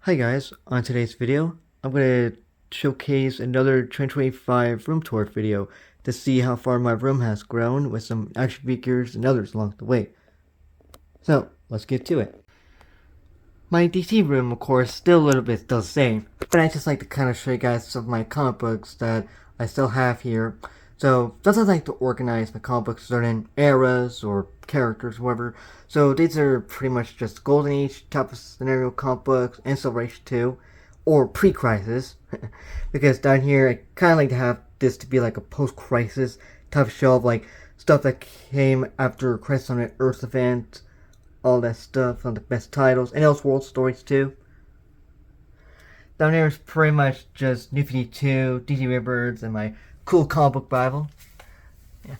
Hi guys, on today's video, I'm going to showcase another 2025 room tour video to see how far my room has grown with some action figures and others along the way. So, let's get to it. My DC room, of course, still a little bit still the same, but I just like to kind of show you guys some of my comic books that I still have here. So, sometimes I like to organize my comic books certain eras or characters, whatever. So, these are pretty much just Golden Age type of scenario comic books and Silver Age 2, or pre-crisis. Because down here, I kind of like to have this to be like a post-crisis type of shelf, like stuff that came after Crisis on Earth event, all that stuff on the best titles, and Elseworld stories too. Down there is pretty much just New 52, DC Rebirths, and my cool comic book Bible. Yeah.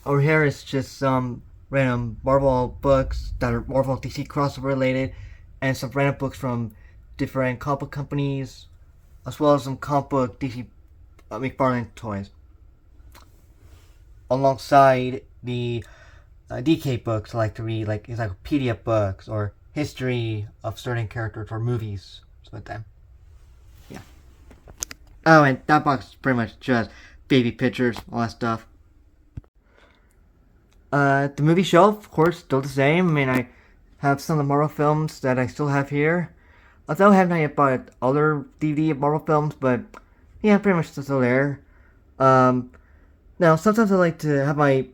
Over here is just some random Marvel books that are Marvel DC crossover related, and some random books from different comic book companies, as well as some comic book DC McFarlane toys. Alongside the DK books I like to read, like encyclopedia books or history of certain characters or movies, something like that. Yeah. Oh, and that box is pretty much just baby pictures, all that stuff. The movie shelf, of course, still the same. I mean, I have some of the Marvel films that I still have here. Although I have not yet bought other DVD of Marvel films, but yeah, pretty much still there. Um, Now, sometimes I like to have my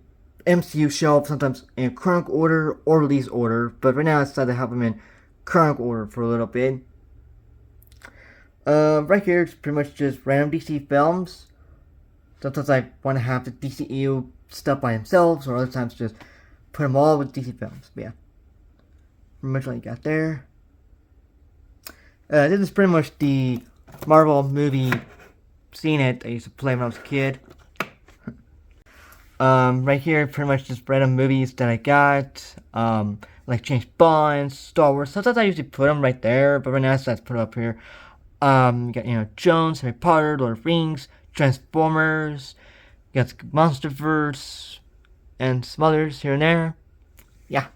MCU shelf sometimes in chronological order or release order, but right now I decided to have them in chronological order for a little bit. Right here it's pretty much just random DC films. Sometimes I want to have the DCEU stuff by themselves, or other times just put them all with DC films. But yeah, pretty much what you got there. This is pretty much the Marvel movie scene it I used to play when I was a kid. Right here, pretty much just random movies that I got. Like James Bond, Star Wars. Sometimes I usually put them right there, but right now I decided to put it up here. You got Indiana Jones, Harry Potter, Lord of the Rings, Transformers. You got MonsterVerse, and some others here and there. Yeah.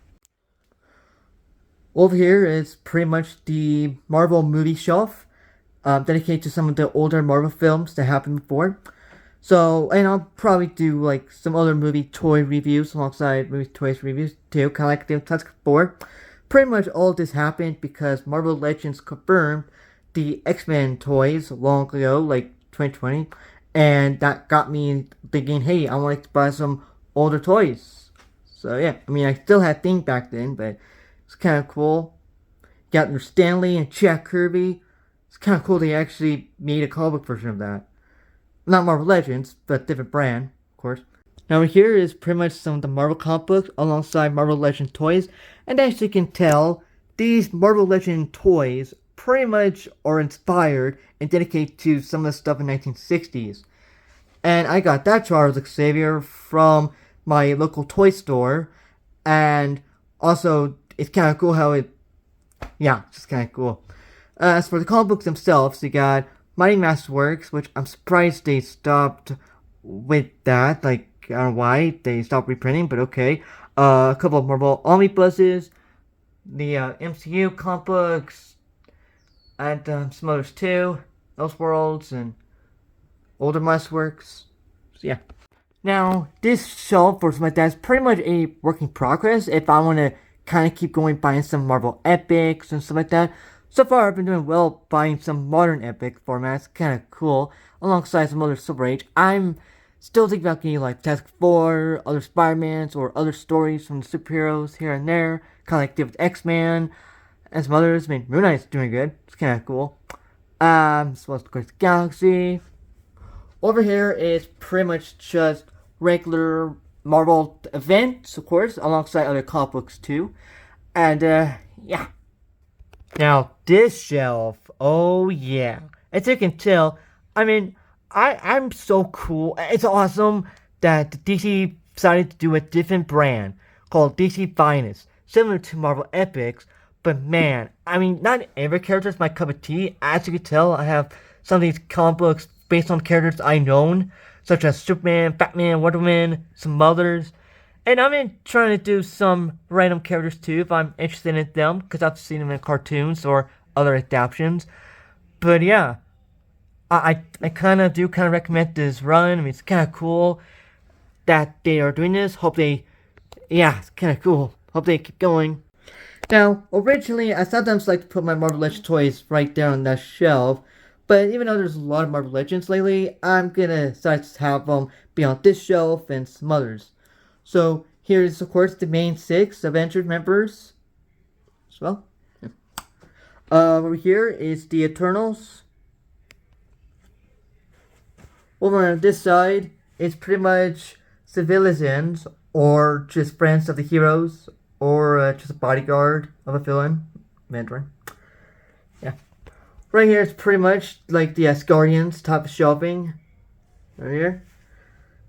Over here is pretty much the Marvel movie shelf, dedicated to some of the older Marvel films that happened before. So, and I'll probably do like some other movie toy reviews alongside movie toys reviews too, kind of like the Tusk 4. Pretty much all of this happened because Marvel Legends confirmed the X-Men toys long ago, like 2020, and that got me thinking, hey, I want to buy some older toys. So yeah, I mean, I still had Thing back then, but it's kind of cool. Got their Stanley and Jack Kirby. It's kind of cool they actually made a comic book version of that. Not Marvel Legends, but different brand, of course. Now here is pretty much some of the Marvel comic books alongside Marvel Legends toys. And as you can tell, these Marvel Legends toys pretty much are inspired and dedicated to some of the stuff in the 1960s. And I got that Charles Xavier from my local toy store. And also, it's kind of cool how yeah, it's just kind of cool. As for the comic books themselves, you got Mighty Max Works, which I'm surprised they stopped with that. Like, I don't know why they stopped reprinting, but okay. A couple of Marvel omnibuses, the MCU comic books, and some others too. Elseworlds and older Max Works. So, yeah. Now, this shelf for my dad's pretty much a work in progress if I want to kind of keep going buying some Marvel Epics and stuff like that. So far, I've been doing well buying some modern Epic formats, kind of cool, alongside some other Silver Age. I'm still thinking about getting like Task 4, other Spider-Mans, or other stories from the superheroes here and there, kind of like did with X-Man, and some others. I mean, Moon Knight's doing good. It's kind of cool. As well as of course the Galaxy. Over here is pretty much just regular Marvel events, of course, alongside other comic books too. And yeah. Now this shelf, oh yeah. As you can tell, I mean, I'm so cool. It's awesome that the DC decided to do a different brand called DC Finest, similar to Marvel Epics. But man, I mean, not every character is my cup of tea. As you can tell, I have some of these comic books based on characters I known, such as Superman, Batman, Wonder Woman, some others. And I've been trying to do some random characters too if I'm interested in them, because I've seen them in cartoons or other adaptations. But yeah, I kind of recommend this run. I mean, it's kind of cool that they are doing this. Yeah, it's kind of cool. Hope they keep going. Now, originally, I sometimes like to put my Marvel Legends toys right there on that shelf, but even though there's a lot of Marvel Legends lately, I'm gonna decide to have them be on this shelf and some others. So, here's, of course, the main 6 Avengers members as well. Yeah. Over here is the Eternals. Over on this side, it's pretty much civilians, or just friends of the heroes, or just a bodyguard of a villain, Mandarin. Yeah. Right here is pretty much like the Asgardians type of shelving. Right here.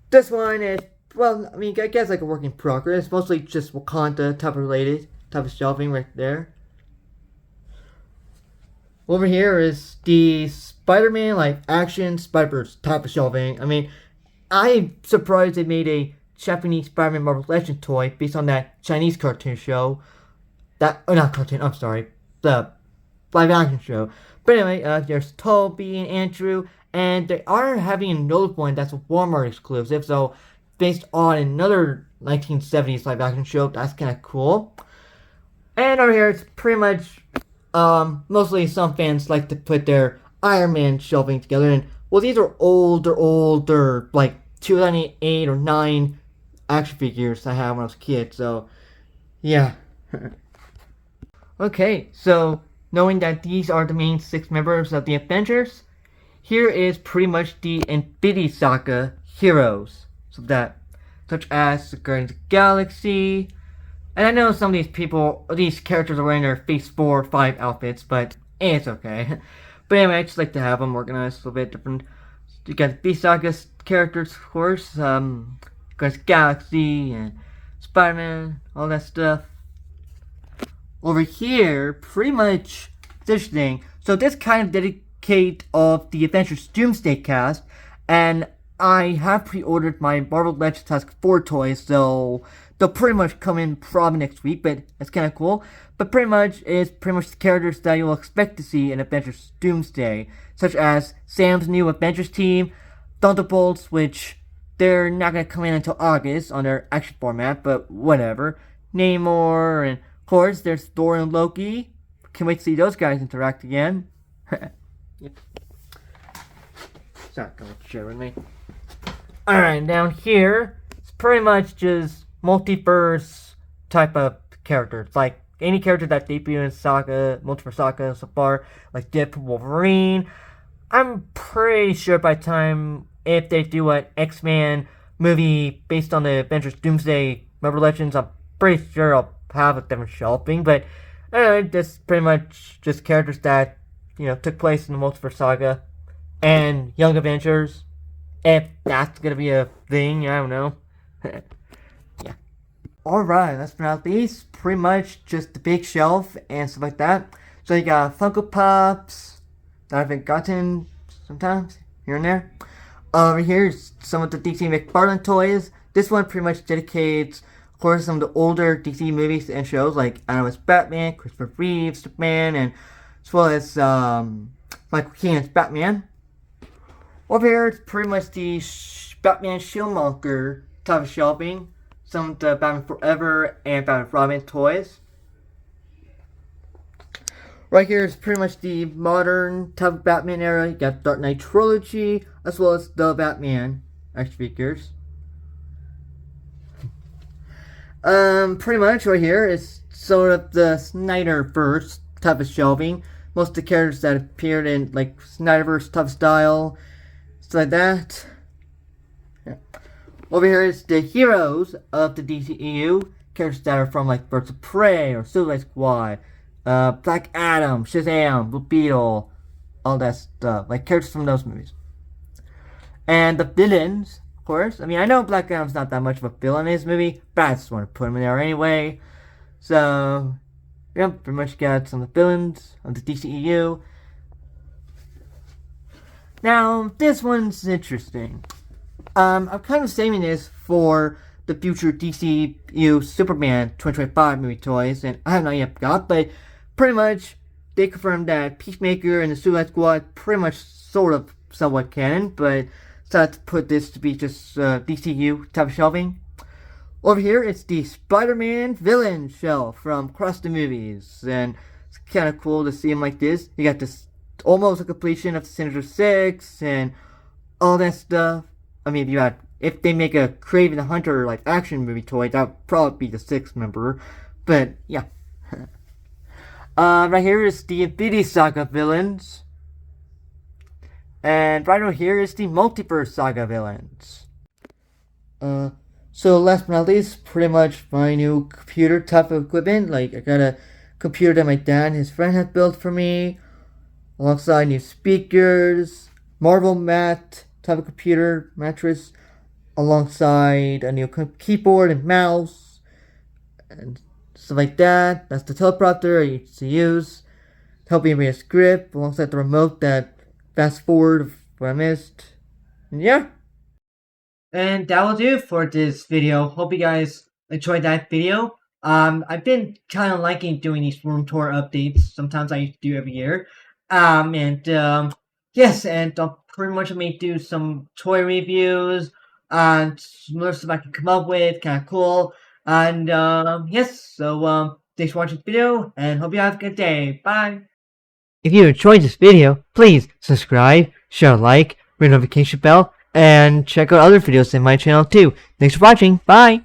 This one is, well, I mean, I guess like a work in progress. Mostly just Wakanda type of related type of shelving right there. Over here is the Spider-Man like action Spider-Verse type of shelving. I mean, I'm surprised they made a Japanese Spider-Man Marvel Legends toy based on that Chinese cartoon show. Not cartoon, I'm sorry. The live action show. But anyway, there's Toby and Andrew, and they are having another one that's a Walmart exclusive, so based on another 1970s live action show. That's kind of cool. And over here, it's pretty much, mostly some fans like to put their Iron Man shelving together, and, well, these are older, like 2008 or 9 action figures I had when I was a kid, so yeah. Okay, so knowing that these are the main 6 members of the Avengers, here is pretty much the Infinity Saga heroes, such as the Guardians of the Galaxy, and I know some of these characters are wearing their Phase 4 or 5 outfits, but it's okay. But anyway, I just like to have them organized a little bit different. You got the Saga characters, of course, Galaxy and Spider-Man, all that stuff. Over here, pretty much this thing. So this kind of dedicate of the Avengers Doomsday cast, and I have pre-ordered my Marvel Legends Task 4 toys, so they'll pretty much come in probably next week, but it's kind of cool. But pretty much, it's pretty much the characters that you'll expect to see in Avengers Doomsday, such as Sam's new Avengers team, Thunderbolts, which they're not going to come in until August on their action format, but whatever. Namor, and of course, there's Thor and Loki. Can't wait to see those guys interact again. Yep. Sorry, go share with me. Alright, down here, it's pretty much just multiverse type of characters. Like, any character that debuted in Multiverse Saga so far, like Deadpool, Wolverine. I'm pretty sure by the time, if they do an X-Men movie based on the Avengers Doomsday Marvel Legends, I'm pretty sure I'll have a different shelving. But anyway, that's pretty much just characters that, took place in the Multiverse Saga. And Young Avengers, if that's gonna be a thing, I don't know. Yeah. Alright, last but not least, pretty much just the big shelf and stuff like that. So you got Funko Pops that I've been gotten sometimes, here and there. Over here is some of the DC McFarlane toys. This one pretty much dedicates, of course, some of the older DC movies and shows like Adam vs. Batman, Christopher Reeve's Superman, and as well as Michael Keaton's Batman. Over here, it's pretty much the Batman Schillmonger type of shelving. Some of the Batman Forever and Batman Robin toys. Right here is pretty much the modern type of Batman era. You got Dark Knight Trilogy, as well as the Batman action figures. Pretty much right here is sort of the Snyderverse type of shelving. Most of the characters that appeared in like Snyderverse type of style, stuff like that. Yeah. Over here is the heroes of the DCEU, characters that are from like Birds of Prey or Suicide Squad, Black Adam, Shazam, Blue Beetle, all that stuff, like characters from those movies. And the villains, of course. I mean, I know Black Adam's not that much of a villain in this movie, but I just want to put him in there anyway. So, yep, pretty much got some of the villains of the DCEU. Now, this one's interesting. I'm kind of saving this for the future DCU Superman 2025 movie toys, and I have not yet got, but pretty much they confirmed that Peacemaker and the Suicide Squad pretty much sort of somewhat canon, but decided to put this to be just DCU type of shelving. Over here, it's the Spider-Man villain shelf from across the movies, and it's kind of cool to see him like this. You got this almost a completion of Sinister Six and all that stuff. I mean, if they make a Kraven the Hunter like action movie toy, that would probably be the sixth member. But yeah, right here is the Infinity Saga villains, and right over here is the Multiverse Saga villains. So last but not least, pretty much my new computer type of equipment. Like, I got a computer that my dad and his friend had built for me, alongside new speakers, Marvel mat type of computer mattress, alongside a new keyboard and mouse, and stuff like that. That's the teleprompter I used to use to help me read a script, alongside the remote that fast forward what I missed. And yeah. And that will do for this video. Hope you guys enjoyed that video. I've been kind of liking doing these room tour updates. Sometimes I used to do every year. Yes, and I'll pretty much may do some toy reviews and some other stuff I can come up with. Kind of cool. And yes, so thanks for watching this video, and hope you have a good day. Bye. If you enjoyed this video, please subscribe, share a like, ring the notification bell, and check out other videos in my channel too. Thanks for watching. Bye!